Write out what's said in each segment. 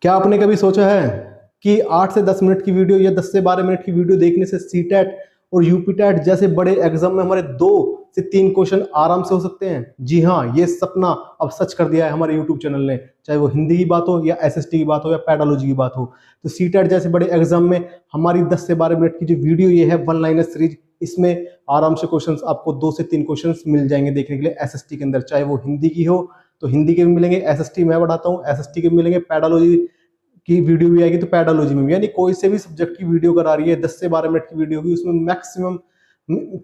क्या आपने कभी सोचा है कि 8 से 10 मिनट की वीडियो या 10 से 12 मिनट की वीडियो देखने से सीटेट और यूपीटेट जैसे बड़े एग्जाम में हमारे 2 से 3 क्वेश्चन आराम से हो सकते हैं? जी हाँ, ये सपना अब सच कर दिया है हमारे यूट्यूब चैनल ने। चाहे वो हिंदी की बात हो या एसएसटी की बात हो या पैडोलॉजी की बात हो, तो सीटेट जैसे बड़े एग्जाम में हमारी 10 से 12 मिनट की जो वीडियो ये है वन लाइनर सीरीज, इसमें आराम से क्वेश्चंस आपको 2 से 3 क्वेश्चंस मिल जाएंगे देखने के लिए एसएसटी के अंदर। चाहे वो हिंदी की हो तो हिंदी के भी मिलेंगे, एसएसटी मैं बढ़ाता हूँ एसएसटी के भी मिलेंगे, पैडोलॉजी की वीडियो भी आएगी तो पैडोलॉजी में भी, यानी कोई से भी सब्जेक्ट की वीडियो अगर आ रही है 10 से 12 मिनट की वीडियो होगी, उसमें मैक्सिमम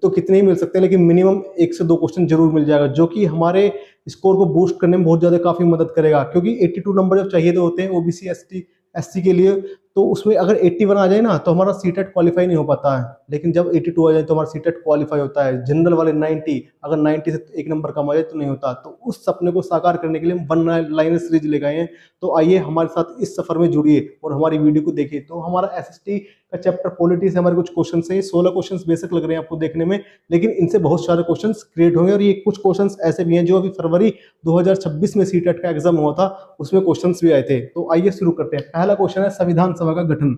तो कितने ही मिल सकते हैं लेकिन मिनिमम 1 से 2 क्वेश्चन जरूर मिल जाएगा, जो कि हमारे स्कोर को बूस्ट करने में बहुत ज्यादा काफी मदद करेगा। क्योंकि 82 नंबर जब चाहिए तो होते हैं ओबीसी एसटी एससी के लिए, तो उसमें अगर 81 आ जाए ना तो हमारा सीटेट क्वालिफाई नहीं हो पाता है, लेकिन जब 82 आ जाए तो हमारा सीटेट क्वालिफाई होता है। जनरल वाले 90, अगर 90 से 1 नंबर कम आ जाए तो नहीं होता। तो उस सपने को साकार करने के लिए हम वन लाइनर सीरीज लेके आए हैं। तो आइए हमारे साथ इस सफर में जुड़िए और हमारी वीडियो को देखिए। तो हमारा एसएसटी का चैप्टर पॉलिटी से हमारे कुछ क्वेश्चन है, 16 क्वेश्चन बेसिक लग रहे हैं आपको देखने में, लेकिन इनसे बहुत सारे क्वेश्चन क्रिएट होंगे। और ये कुछ क्वेश्चन ऐसे भी हैं जो अभी फरवरी 2026 में सीटेट का एग्जाम हुआ था, उसमें क्वेश्चन भी आए थे। तो आइए शुरू करते हैं। पहला क्वेश्चन है संविधान सभा का गठन।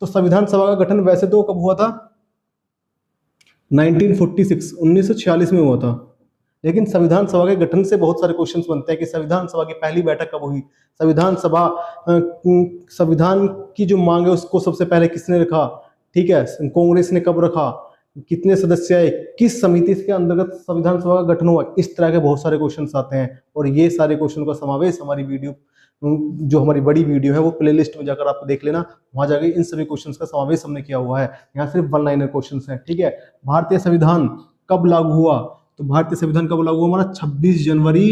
तो संविधान सभा का गठन वैसे तो कब हुआ था? 1946 1946 में हुआ था। लेकिन संविधान सभा के गठन से बहुत सारे क्वेश्चंस बनते हैं कि संविधान सभा की पहली बैठक कब हुई, संविधान सभा संविधान की जो मांग है उसको सबसे पहले किसने रखा, ठीक है, कांग्रेस ने कब रखा, कितने सदस्य आए, किस समिति के अंतर्गत संविधान सभा का गठन हुआ, इस तरह के बहुत सारे क्वेश्चंस आते हैं। और ये सारे क्वेश्चन का समावेश हमारी वीडियो, जो हमारी बड़ी वीडियो है वो प्लेलिस्ट में जाकर आप देख लेना, वहां जाकर इन सभी क्वेश्चंस का समावेश हमने किया हुआ है। यहाँ सिर्फ वन लाइनर क्वेश्चंस हैं, ठीक है। भारतीय संविधान कब लागू हुआ? तो भारतीय संविधान कब लागू हुआ हमारा? 26 जनवरी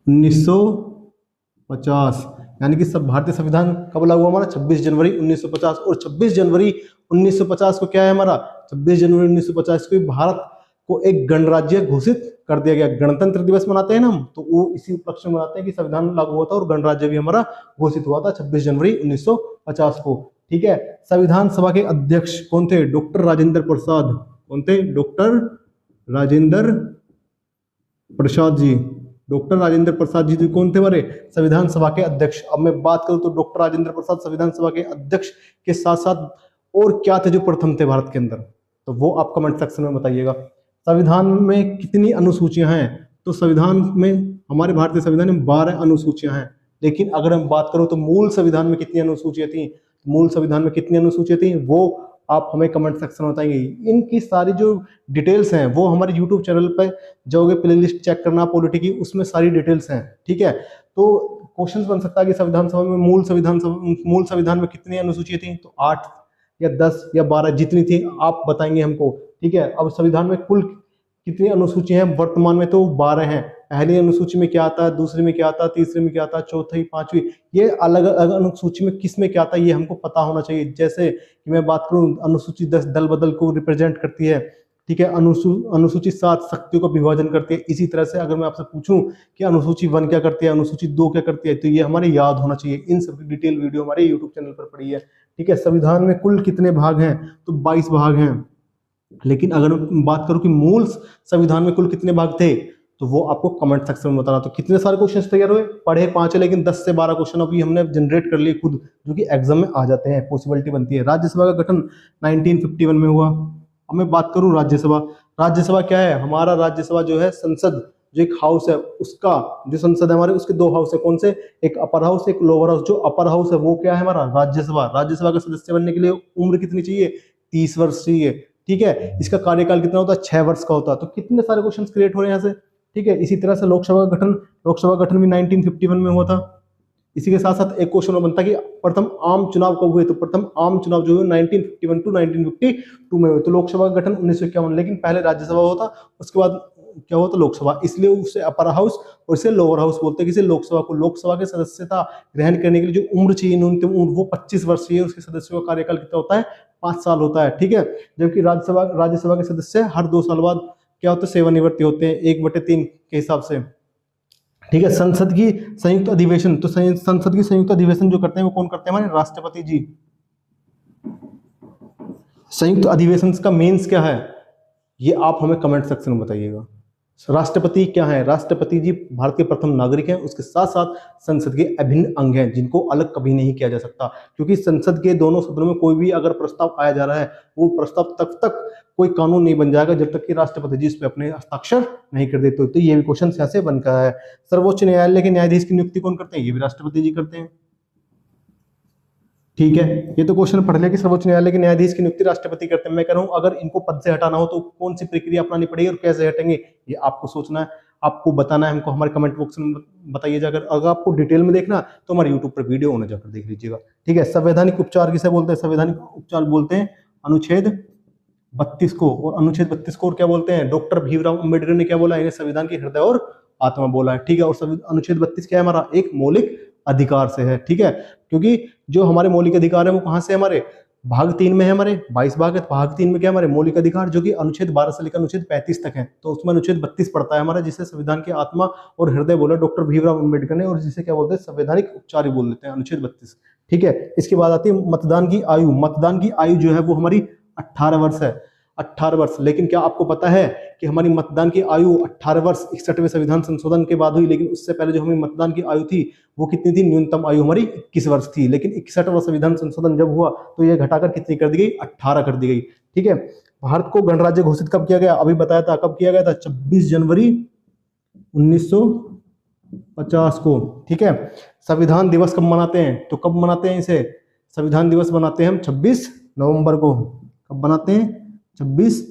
1950। यानी कि सब भारतीय संविधान कब लागू हुआ हमारा? 26 जनवरी 1950। और 26 जनवरी 1950 को क्या है हमारा? 26 जनवरी 1950 को भारत को एक गणराज्य घोषित कर दिया गया। गणतंत्र दिवस मनाते हैं ना हम, तो वो इसी उपलक्ष्य में मनाते हैं कि संविधान लागू हुआ था और गणराज्य भी हमारा घोषित हुआ था 26 जनवरी 1950 को, ठीक है। संविधान सभा के अध्यक्ष कौन थे? डॉक्टर राजेंद्र प्रसाद। कौन थे? डॉक्टर राजेंद्र प्रसाद जी। डॉक्टर राजेंद्र प्रसाद जी कौन थे हमारे? संविधान सभा के अध्यक्ष। अब मैं बात करूं तो डॉक्टर राजेंद्र प्रसाद संविधान सभा के अध्यक्ष के साथ साथ और क्या थे जो प्रथम थे भारत के अंदर, तो वो आप कमेंट सेक्शन में बताइएगा। संविधान में कितनी अनुसूचियां हैं? तो संविधान में, हमारे भारतीय संविधान में 12 अनुसूचियां हैं। लेकिन अगर हम बात करूं तो मूल संविधान में कितनी अनुसूचियां थी, मूल संविधान में कितनी अनुसूचियां थी वो आप हमें कमेंट सेक्शन में बताएंगे। इनकी सारी जो डिटेल्स हैं वो हमारे यूट्यूब चैनल पर जाओगे, प्लेलिस्ट चेक करना पॉलिटी की, उसमें सारी डिटेल्स हैं, ठीक है। तो क्वेश्चन बन सकता है कि संविधान सभा में मूल संविधान में कितनी अनुसूचियां थी? तो 8 या 10 या 12 जितनी थी आप बताएंगे हमको, ठीक है। अब संविधान में कुल कितनी अनुसूचियां हैं? वर्तमान में तो 12 हैं। पहली अनुसूची में क्या आता है, दूसरी में क्या आता है, तीसरी में क्या आता है, चौथी, पांचवी, ये अलग अलग अनुसूची में किस में क्या आता है ये हमको पता होना चाहिए। जैसे कि मैं बात करूं, अनुसूची 10 दल बदल को रिप्रेजेंट करती है, ठीक है। अनुसूची 7 शक्तियों को विभाजन करती है। इसी तरह से अगर मैं आपसे पूछूं कि अनुसूची 1 क्या करती है, अनुसूची 2 क्या करती है, तो ये हमारे याद होना चाहिए। इन सब की डिटेल वीडियो हमारे यूट्यूब चैनल पर पड़ी है, ठीक है। संविधान में कुल कितने भाग हैं? तो 22 भाग हैं। लेकिन अगर बात करूं कि मूल संविधान में कुल कितने भाग थे, तो वो आपको कमेंट सेक्शन में बताना। तो कितने सारे क्वेश्चन तैयार हुए? पढ़े 5 है लेकिन 10 से 12 क्वेश्चन अभी हमने जनरेट कर लिए खुद, जो कि एग्जाम में आ जाते हैं, पॉसिबिलिटी बनती है। राज्यसभा का गठन 1951 में हुआ। अब मैं बात करूं राज्यसभा, राज्यसभा क्या है? हमारा राज्यसभा जो है संसद, जो एक हाउस है, उसका जो संसद है हमारे, उसके 2 हाउस है। कौन से? एक अपर हाउस, एक लोअर हाउस। जो अपर हाउस है वो क्या है हमारा? राज्यसभा। राज्यसभा का सदस्य बनने के लिए उम्र कितनी चाहिए? 30 वर्ष चाहिए, ठीक है। इसका कार्यकाल कितना होता है? 6 वर्ष का होता है। तो कितने सारे क्वेश्चन क्रिएट हो रहे हैं यहाँ से, ठीक है। इसी तरह से लोकसभा का गठन, लोकसभा का गठन भी 1951 में हुआ था। इसी के साथ साथ एक क्वेश्चन और बनता है कि प्रथम आम चुनाव कब हुए? तो प्रथम आम चुनाव जो है 1951 टू 1952 में हुए। तो लोकसभा का गठन 1951, लेकिन पहले राज्यसभा हुआ था, उसके बाद क्या हुआ था? लोकसभा। इसलिए उसे अपर हाउस और इसे लोअर हाउस बोलते हैं। किसी लोकसभा को, लोकसभा के सदस्यता ग्रहण करने के लिए जो उम्र चाहिए न्यूनतम उम्र, वो 25 वर्ष चाहिए। उसके सदस्यों का कार्यकाल कितना होता है? 5 साल होता है, ठीक है। जबकि राज्यसभा के सदस्य हर 2 साल बाद क्या होता है? सेवानिवृत्ति होते हैं 1/3 के हिसाब से, ठीक है। संसद की संयुक्त अधिवेशन, तो संसद की संयुक्त अधिवेशन जो करते हैं वो कौन करते हैं? हमारे राष्ट्रपति जी। संयुक्त अधिवेशन का मीन्स क्या है ये आप हमें कमेंट सेक्शन में बताइएगा। राष्ट्रपति क्या है? राष्ट्रपति जी भारत के प्रथम नागरिक हैं, उसके साथ साथ संसद के अभिन्न अंग हैं जिनको अलग कभी नहीं किया जा सकता, क्योंकि संसद के दोनों सदनों में कोई भी अगर प्रस्ताव आया जा रहा है, वो प्रस्ताव तब तक कोई कानून नहीं बन जाएगा जब तक कि राष्ट्रपति जी इस पे अपने हस्ताक्षर नहीं कर देते। तो ये भी क्वेश्चन यहाँ से बनता है। सर्वोच्च न्यायालय के न्यायाधीश की नियुक्ति कौन करते हैं? ये भी राष्ट्रपति जी करते हैं। ठीक है, ये तो क्वेश्चन पढ़ लिया कि सर्वोच्च न्यायालय के न्यायाधीश की नियुक्ति राष्ट्रपति करते हैं। मैं कह रहा हूं अगर इनको पद से हटाना हो तो कौन सी प्रक्रिया अपनानी पड़ेगी और कैसे हटेंगे, ये आपको सोचना है, आपको बताना है। हमको हमारे कमेंट बॉक्स में बताइए। अगर आपको डिटेल में देखना तो हमारे यूट्यूब पर वीडियो होने जाकर देख लीजिएगा। ठीक है, संवैधानिक उपचार किसे बोलते हैं? संवैधानिक उपचार बोलते हैं अनुच्छेद 32 को। और अनुच्छेद 32 को क्या बोलते हैं? डॉक्टर भीमराव अंबेडकर ने क्या बोला? इन्हें संविधान की हृदय और आत्मा बोला है। ठीक है, और अनुच्छेद 32 क्या है? हमारा एक मौलिक अधिकार से है। ठीक है, क्योंकि जो हमारे मौलिक अधिकार है वो कहां से? हमारे भाग 3 में है। हमारे 22 भाग है, भाग 3 में क्या हमारे मौलिक अधिकार, जो कि अनुच्छेद 12 से लेकर अनुच्छेद 35 तक है। तो उसमें अनुच्छेद 32 पड़ता है हमारा, जिसे संविधान की आत्मा और हृदय बोला डॉक्टर भीमराव अंबेडकर ने, और जिसे क्या बोलते हैं? संवैधानिक उपचार बोल देते हैं, अनुच्छेद 32। ठीक है, इसके बाद आती है मतदान की आयु। मतदान की आयु जो है वो हमारी 18 वर्ष है। 18 वर्ष। लेकिन क्या आपको पता है कि हमारी मतदान की आयु 18 वर्ष 61वें संविधान संशोधन के बाद हुई, लेकिन उससे पहले जो हमारी मतदान की आयु थी वो कितनी थी? न्यूनतम आयु हमारी 21 वर्ष थी। लेकिन 61वां संविधान संशोधन जब हुआ तो यह घटाकर कितनी कर दी गई? 18 कर दी गई। ठीक है, भारत को गणराज्य घोषित कब किया गया? अभी बताया था, कब किया गया था? 26 जनवरी 1950 को। ठीक है, संविधान दिवस कब मनाते हैं? तो कब मनाते हैं इसे? संविधान दिवस मनाते हैं हम 26 नवंबर को। कब बनाते हैं? 26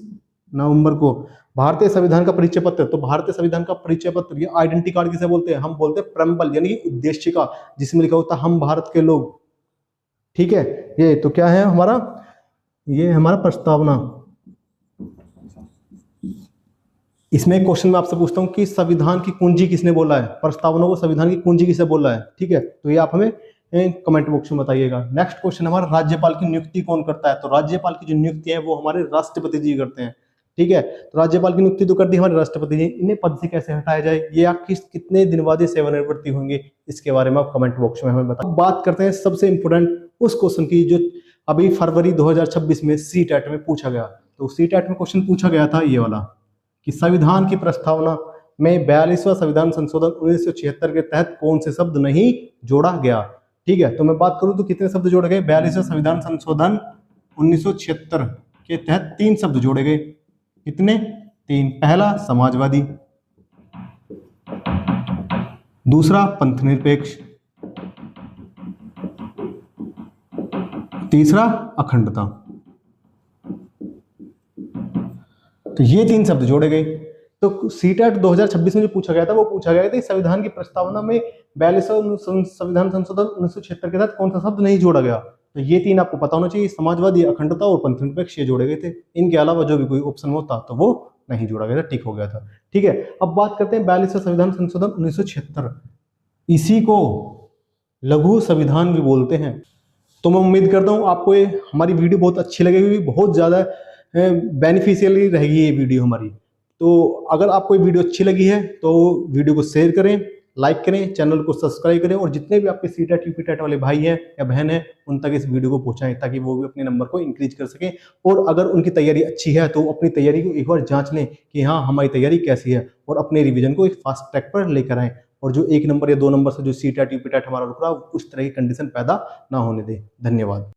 नवंबर को। भारतीय संविधान का परिचय पत्र। तो भारतीय संविधान का परिचय पत्र, ये आइडेंटिटी कार्ड किसे बोलते हैं? हम बोलते हैं प्रेम्बल, यानी कि उद्देशिका, जिसमें लिखा होता है हम भारत के लोग। ठीक है, ये तो क्या है हमारा? ये हमारा प्रस्तावना। इसमें क्वेश्चन मैं आपसे पूछता हूं कि संविधान की कुंजी किसने बोला है? प्रस्तावना को संविधान की कुंजी किसे बोला है? ठीक है, तो ये आप हमें कमेंट बॉक्स में बताइएगा। नेक्स्ट क्वेश्चन हमारा, राज्यपाल की नियुक्ति कौन करता है? तो राज्यपाल की जो नियुक्ति है वो हमारे राष्ट्रपति जी करते हैं। ठीक है, तो राज्यपाल की नियुक्ति तो कर दी हमारे राष्ट्रपति जी। इन्हें पद से कैसे हटाया जाए, ये आप कितने दिन बाद सेवानिवृत्ति होंगे, इसके बारे में आप कमेंट बॉक्स में हमें बताओ। बात करते हैं सबसे इंपोर्टेंट उस क्वेश्चन की जो अभी फरवरी 2026 में सीटेट में पूछा गया। तो सीटेट में क्वेश्चन पूछा गया था ये वाला कि संविधान की प्रस्तावना में 42वां संविधान संशोधन 1976 के तहत कौन से शब्द नहीं जोड़ा गया? ठीक है, तो मैं बात करूं तो कितने शब्द जोड़े गए? 42वां संविधान संशोधन 1976 के तहत 3 शब्द जोड़े गए। कितने? 3। पहला समाजवादी, दूसरा पंथ निरपेक्ष, तीसरा अखंडता। तो ये 3 शब्द जोड़े गए। तो सीटेट 2026 में जो पूछा गया था वो पूछा गया था संविधान की प्रस्तावना में 42वां संविधान संशोधन 1976 के तहत कौन सा शब्द नहीं जोड़ा गया? तो ये 3 आपको पता होना चाहिए, समाजवादी, अखंडता और पंथ निरपेक्ष, ये जोड़े गए थे। इनके अलावा जो भी कोई ऑप्शन होता तो वो नहीं जोड़ा गया था, टिक हो गया था। ठीक है, अब बात करते हैं 42वां संविधान संशोधन 1976। इसी को लघु संविधान भी बोलते हैं। तो मैं उम्मीद करता हूँ आपको ये हमारी वीडियो बहुत अच्छी लगेगी, बहुत ज़्यादा बेनिफिशियली रहेगी ये वीडियो हमारी। तो अगर आपको ये वीडियो अच्छी लगी है तो वीडियो को शेयर करें, लाइक करें, चैनल को सब्सक्राइब करें, और जितने भी आपके सीटेट यूपीटेट वाले भाई हैं या बहन हैं उन तक इस वीडियो को पहुंचाएं, ताकि वो भी अपने नंबर को इंक्रीज कर सकें। और अगर उनकी तैयारी अच्छी है तो अपनी तैयारी को एक बार जांच लें कि हाँ हमारी तैयारी कैसी है, और अपने रिवीजन को एक फास्ट ट्रैक पर लेकर आएँ, और जो 1 नंबर या 2 नंबर से जो सीटेट यूपीटेट हमारा रुक रहा है उस तरह की कंडीशन पैदा ना होने दें। धन्यवाद।